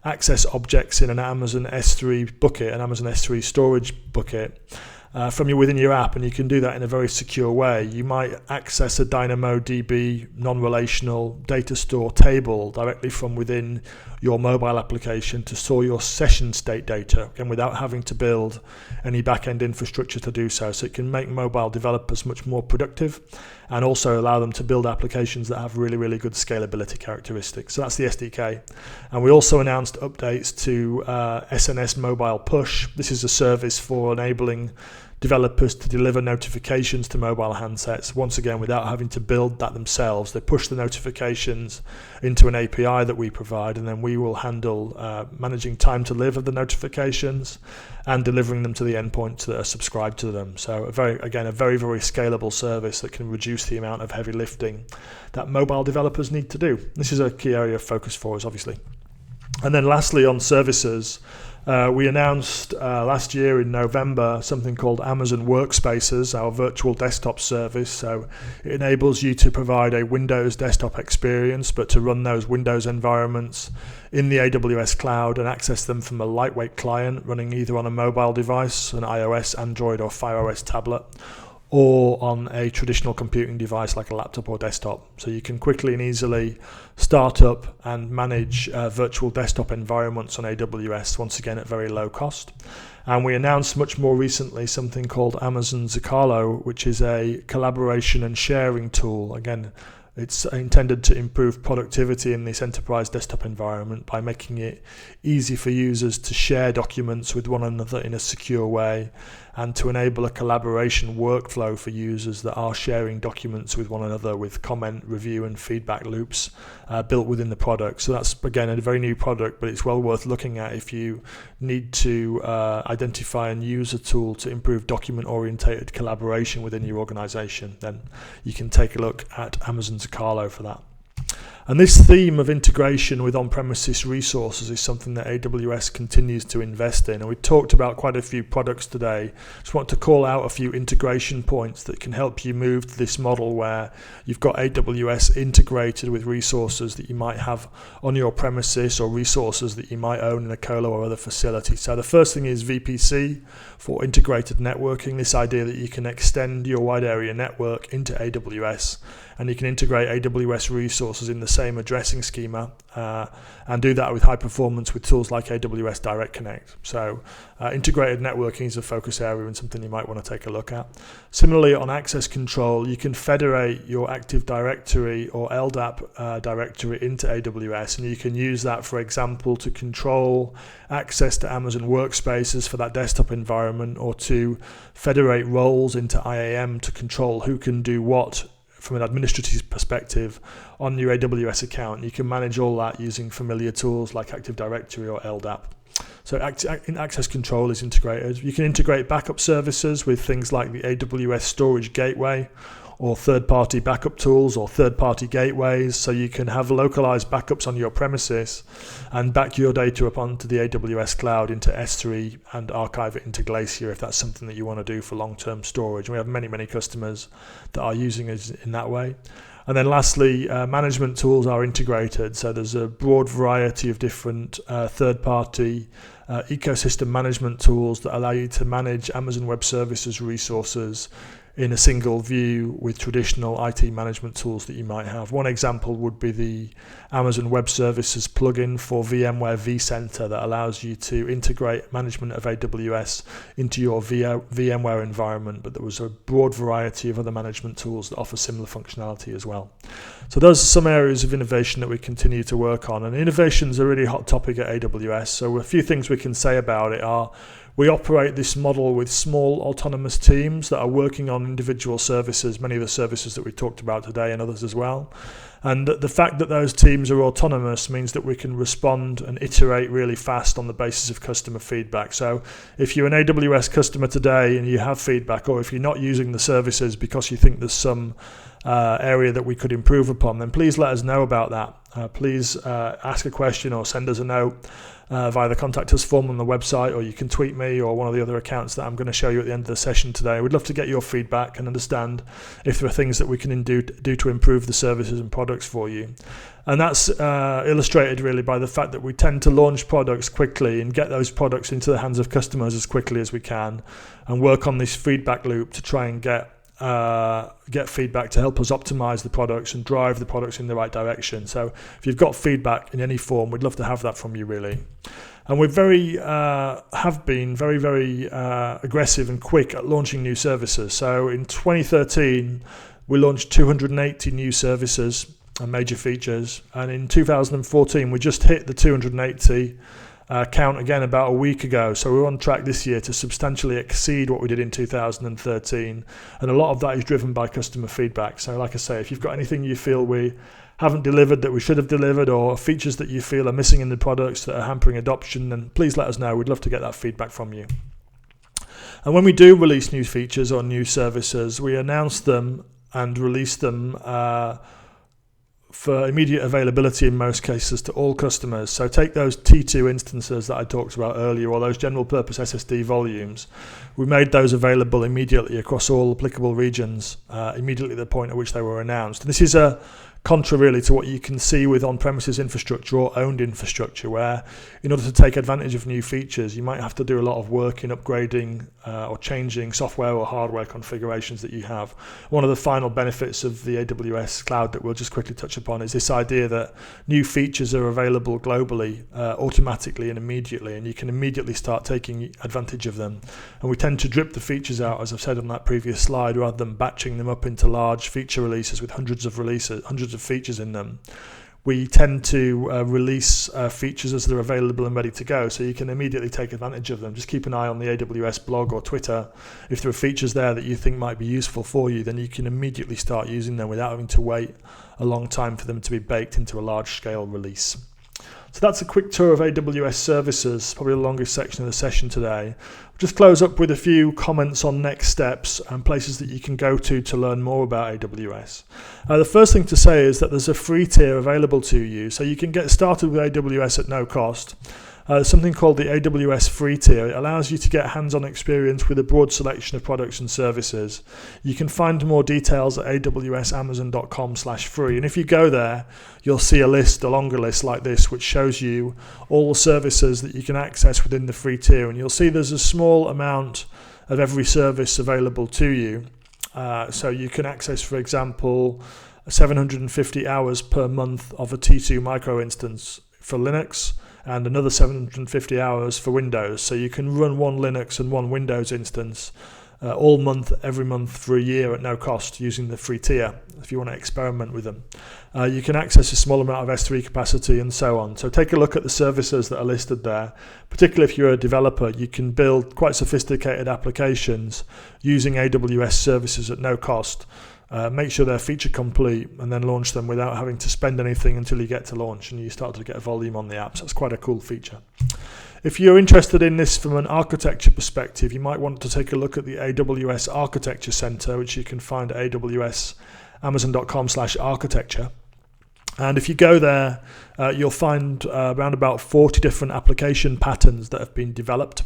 access objects in an Amazon S3 bucket, an Amazon S3 storage bucket, from within your app, and you can do that in a very secure way. You might access a DynamoDB non-relational data store table directly from within your mobile application to store your session state data, again without having to build any back-end infrastructure to do so. So it can make mobile developers much more productive and also allow them to build applications that have really, really good scalability characteristics. So that's the SDK. And we also announced updates to SNS Mobile Push. This is a service for enabling developers to deliver notifications to mobile handsets, once again without having to build that themselves. They push the notifications into an API that we provide, and then we will handle managing time to live of the notifications and delivering them to the endpoints that are subscribed to them. So a very, very scalable service that can reduce the amount of heavy lifting that mobile developers need to do. This is a key area of focus for us, obviously. And then lastly, on services, We announced last year in November something called Amazon Workspaces, our virtual desktop service. So it enables you to provide a Windows desktop experience, but to run those Windows environments in the AWS cloud and access them from a lightweight client running either on a mobile device, an iOS, Android or Fire OS tablet, or on a traditional computing device like a laptop or desktop. So you can quickly and easily start up and manage virtual desktop environments on AWS, once again at very low cost. And we announced much more recently something called Amazon Zocalo, which is a collaboration and sharing tool. Again, it's intended to improve productivity in this enterprise desktop environment by making it easy for users to share documents with one another in a secure way, and to enable a collaboration workflow for users that are sharing documents with one another with comment, review and feedback loops built within the product. So that's, again, a very new product, but it's well worth looking at if you need to identify and use a tool to improve document-oriented collaboration within your organization. Then you can take a look at Amazon Zocalo for that. And this theme of integration with on-premises resources is something that AWS continues to invest in. And we talked about quite a few products today. Just want to call out a few integration points that can help you move to this model where you've got AWS integrated with resources that you might have on your premises or resources that you might own in a colo or other facility. So the first thing is VPC for integrated networking, this idea that you can extend your wide area network into AWS, and you can integrate AWS resources in the same addressing schema and do that with high performance with tools like AWS Direct Connect. So integrated networking is a focus area and something you might want to take a look at. Similarly, on access control, you can federate your Active Directory or LDAP directory into AWS, and you can use that, for example, to control access to Amazon Workspaces for that desktop environment, or to federate roles into IAM to control who can do what from an administrative perspective on your AWS account. You can manage all that using familiar tools like Active Directory or LDAP. So access control is integrated. You can integrate backup services with things like the AWS Storage Gateway, or third-party backup tools or third-party gateways, so you can have localized backups on your premises and back your data up onto the AWS cloud into S3 and archive it into Glacier if that's something that you want to do for long-term storage. And we have many customers that are using it in that way. And then lastly, management tools are integrated. So there's a broad variety of different third-party ecosystem management tools that allow you to manage Amazon Web Services resources in a single view with traditional IT management tools that you might have. One example would be the Amazon Web Services plugin for VMware vCenter that allows you to integrate management of AWS into your VMware environment, but there was a broad variety of other management tools that offer similar functionality as well. So those are some areas of innovation that we continue to work on, and innovation is a really hot topic at AWS. So a few things we can say about it are, we operate this model with small autonomous teams that are working on individual services, many of the services that we talked about today and others as well. And the fact that those teams are autonomous means that we can respond and iterate really fast on the basis of customer feedback. So if you're an AWS customer today and you have feedback, or if you're not using the services because you think there's some area that we could improve upon, then please let us know about that. Please ask a question or send us a note via the contact us form on the website, or you can tweet me or one of the other accounts that I'm going to show you at the end of the session today. We'd love to get your feedback and understand if there are things that we can do to improve the services and products for you. And that's illustrated really by the fact that we tend to launch products quickly and get those products into the hands of customers as quickly as we can, and work on this feedback loop to try and get feedback to help us optimize the products and drive the products in the right direction. So if you've got feedback in any form, we'd love to have that from you really. And we have been very aggressive and quick at launching new services. So in 2013, we launched 280 new services and major features. And in 2014, we just hit the 280 count again about a week ago. So we're on track this year to substantially exceed what we did in 2013. And a lot of that is driven by customer feedback. So like I say, if you've got anything you feel we haven't delivered that we should have delivered, or features that you feel are missing in the products that are hampering adoption, then please let us know. We'd love to get that feedback from you. And when we do release new features or new services, we announce them and release them for immediate availability in most cases to all customers. So take those T2 instances that I talked about earlier, or those general purpose SSD volumes. We made those available immediately across all applicable regions, immediately at the point at which they were announced. And this is a contra really to what you can see with on-premises infrastructure or owned infrastructure, where in order to take advantage of new features, you might have to do a lot of work in upgrading or changing software or hardware configurations that you have. One of the final benefits of the AWS cloud that we'll just quickly touch upon is this idea that new features are available globally, automatically and immediately, and you can immediately start taking advantage of them. And we tend to drip the features out, as I've said on that previous slide, rather than batching them up into large feature releases with hundreds of features in them. We tend to release features as they're available and ready to go, so you can immediately take advantage of them. Just keep an eye on the AWS blog or Twitter. If there are features there that you think might be useful for you, then you can immediately start using them without having to wait a long time for them to be baked into a large-scale release. So that's a quick tour of AWS services, probably the longest section of the session today. We'll just close up with a few comments on next steps and places that you can go to learn more about AWS. The first thing to say is that there's a free tier available to you, so you can get started with AWS at no cost. There's something called the AWS Free Tier. It allows you to get hands-on experience with a broad selection of products and services. You can find more details at awsamazon.com/free. And if you go there, you'll see a longer list like this, which shows you all the services that you can access within the free tier. And you'll see there's a small amount of every service available to you. So you can access, for example, 750 hours per month of a T2 micro instance for Linux, and another 750 hours for Windows. So you can run one Linux and one Windows instance all month, every month for a year at no cost using the free tier if you want to experiment with them. You can access a small amount of S3 capacity and so on. So take a look at the services that are listed there. Particularly if you're a developer, you can build quite sophisticated applications using AWS services at no cost. Make sure they're feature complete and then launch them without having to spend anything until you get to launch and you start to get a volume on the apps. That's quite a cool feature. If you're interested in this from an architecture perspective, you might want to take a look at the AWS Architecture Center, which you can find at awsamazon.com/architecture. And if you go there, you'll find around about 40 different application patterns that have been developed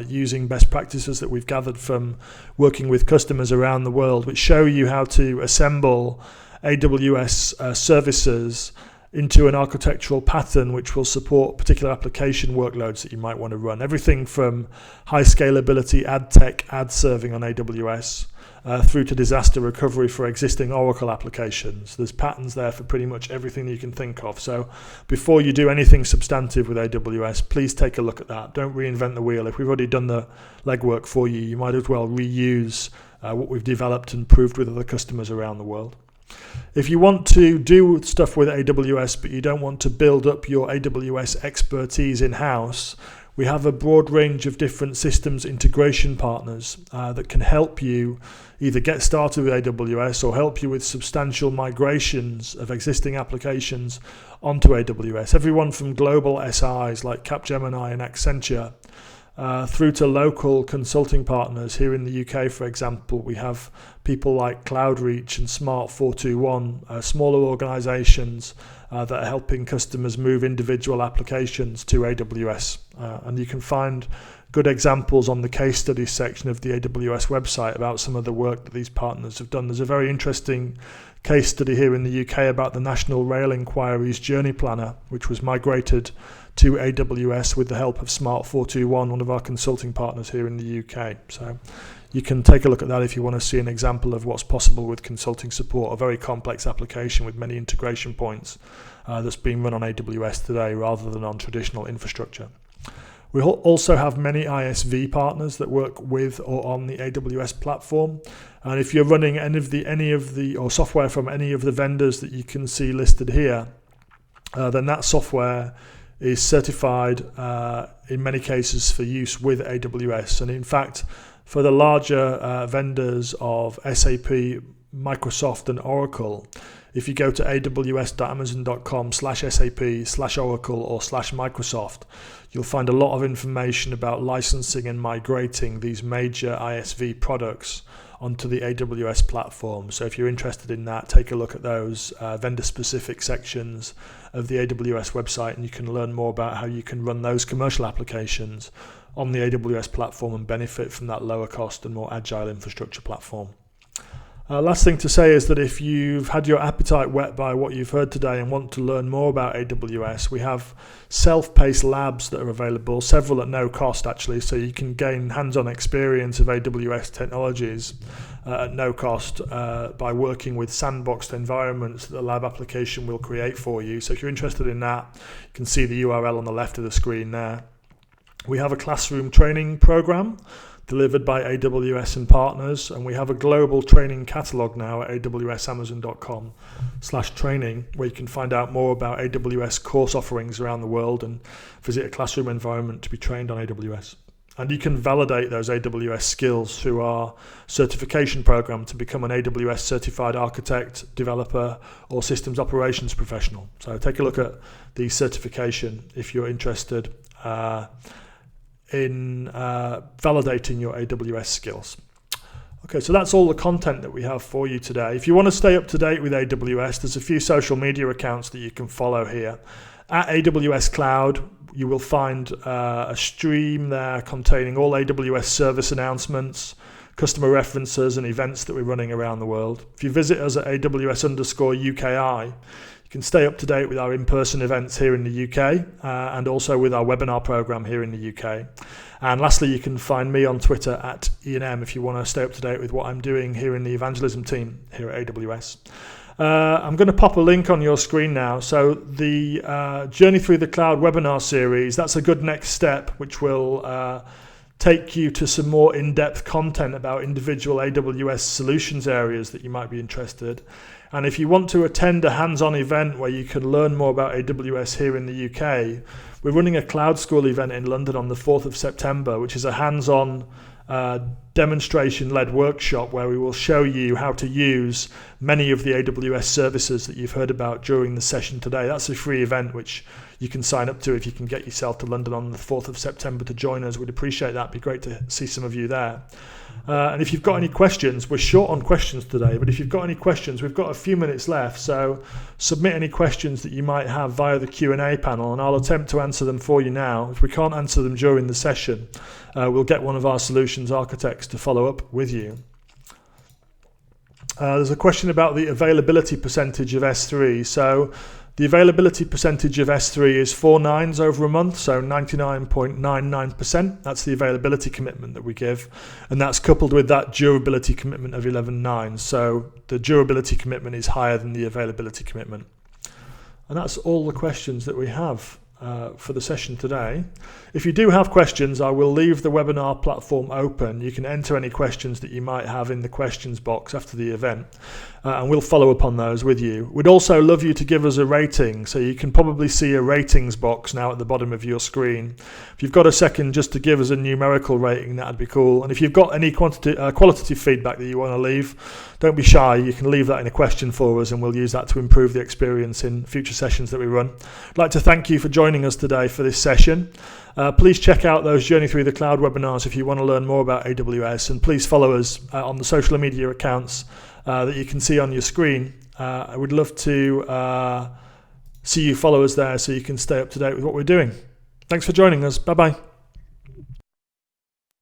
using best practices that we've gathered from working with customers around the world, which show you how to assemble AWS services into an architectural pattern which will support particular application workloads that you might want to run. Everything from high scalability ad tech, ad serving on AWS, through to disaster recovery for existing Oracle applications. There's patterns there for pretty much everything you can think of. So before you do anything substantive with AWS, please take a look at that. Don't reinvent the wheel. If we've already done the legwork for you, you might as well reuse what we've developed and proved with other customers around the world. If you want to do stuff with AWS, but you don't want to build up your AWS expertise in-house, we have a broad range of different systems integration partners that can help you either get started with AWS or help you with substantial migrations of existing applications onto AWS. Everyone from global SIs like Capgemini and Accenture through to local consulting partners. Here in the UK, for example, we have people like CloudReach and Smart 421, smaller organizations that are helping customers move individual applications to AWS. And you can find good examples on the case studies section of the AWS website about some of the work that these partners have done. There's a very interesting case study here in the UK about the National Rail Inquiry's Journey Planner, which was migrated to AWS with the help of Smart 421, one of our consulting partners here in the UK. So you can take a look at that if you want to see an example of what's possible with consulting support, a very complex application with many integration points that's being run on AWS today rather than on traditional infrastructure. We also have many ISV partners that work with or on the AWS platform. And if you're running any of the or software from any of the vendors that you can see listed here, then that software is certified in many cases for use with AWS. And in fact, for the larger vendors of SAP, Microsoft and Oracle, if you go to aws.amazon.com/SAP/Oracle or /Microsoft, you'll find a lot of information about licensing and migrating these major ISV products onto the AWS platform. So if you're interested in that, take a look at those vendor-specific sections of the AWS website, and you can learn more about how you can run those commercial applications on the AWS platform and benefit from that lower cost and more agile infrastructure platform. Last thing to say is that if you've had your appetite whet by what you've heard today and want to learn more about AWS, we have self-paced labs that are available, several at no cost actually, so you can gain hands-on experience of AWS technologies at no cost by working with sandboxed environments that the lab application will create for you. So if you're interested in that, you can see the URL on the left of the screen there. We have a classroom training program delivered by AWS and partners, and we have a global training catalog now at awsamazon.com/training, where you can find out more about AWS course offerings around the world and visit a classroom environment to be trained on AWS. And you can validate those AWS skills through our certification program to become an AWS certified architect, developer, or systems operations professional. So take a look at the certification if you're interested in validating your AWS skills. Okay, so that's all the content that we have for you today. If you want to stay up to date with AWS, there's a few social media accounts that you can follow here. At AWS Cloud, you will find a stream there containing all AWS service announcements, customer references, and events that we're running around the world. If you visit us at AWS_UKI, you can stay up to date with our in-person events here in the UK and also with our webinar program here in the UK. And lastly, you can find me on Twitter at Ian if you want to stay up to date with what I'm doing here in the evangelism team here at AWS. I'm going to pop a link on your screen now. So the Journey Through the Cloud webinar series, that's a good next step, which will take you to some more in-depth content about individual AWS solutions areas that you might be interested. And if you want to attend a hands-on event where you can learn more about AWS here in the UK, we're running a Cloud School event in London on the 4th of September, which is a hands-on demonstration-led workshop where we will show you how to use many of the AWS services that you've heard about during the session today. That's a free event which you can sign up to if you can get yourself to London on the 4th of September to join us. We'd appreciate that. It'd be great to see some of you there. And if you've got any questions, we're short on questions today, but if you've got any questions, we've got a few minutes left, so submit any questions that you might have via the Q&A panel, and I'll attempt to answer them for you now. If we can't answer them during the session, we'll get one of our solutions architects to follow up with you. There's a question about the availability percentage of S3. So the availability percentage of S3 is 4 nines over a month, so 99.99%. That's the availability commitment that we give, and that's coupled with that durability commitment of 11 nines. So the durability commitment is higher than the availability commitment. And that's all the questions that we have for the session today. If you do have questions, I will leave the webinar platform open. You can enter any questions that you might have in the questions box after the event, and we'll follow up on those with you. We'd also love you to give us a rating, so you can probably see a ratings box now at the bottom of your screen. If you've got a second just to give us a numerical rating, that'd be cool. And if you've got any qualitative feedback that you want to leave, don't be shy. You can leave that in a question for us, and we'll use that to improve the experience in future sessions that we run. I'd like to thank you for joining us today for this session. Please check out those Journey Through the Cloud webinars if you want to learn more about AWS, and please follow us on the social media accounts that you can see on your screen. I would love to see you follow us there so you can stay up to date with what we're doing. Thanks for joining us. Bye-bye.